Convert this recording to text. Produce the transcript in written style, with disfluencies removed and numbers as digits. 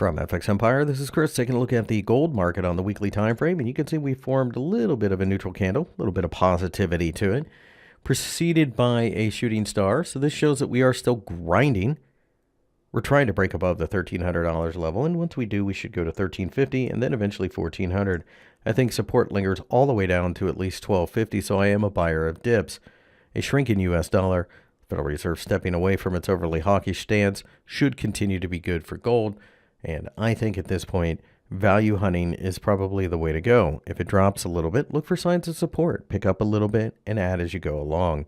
From FX Empire, this is Chris taking a look at the gold market on the weekly time frame, and you can see we formed a little bit of a neutral candle, a little bit of positivity to it, preceded by a shooting star. So this shows that we are still grinding. We're trying to break above the $1,300 level, and once we do, we should go to $1,350 and then eventually $1,400. I think support lingers all the way down to at least $1,250, so I am a buyer of dips. A shrinking U.S. dollar, Federal Reserve stepping away from its overly hawkish stance, should continue to be good for gold. And I think at this point, value hunting is probably the way to go. If it drops a little bit, look for signs of support, pick up a little bit, and add as you go along.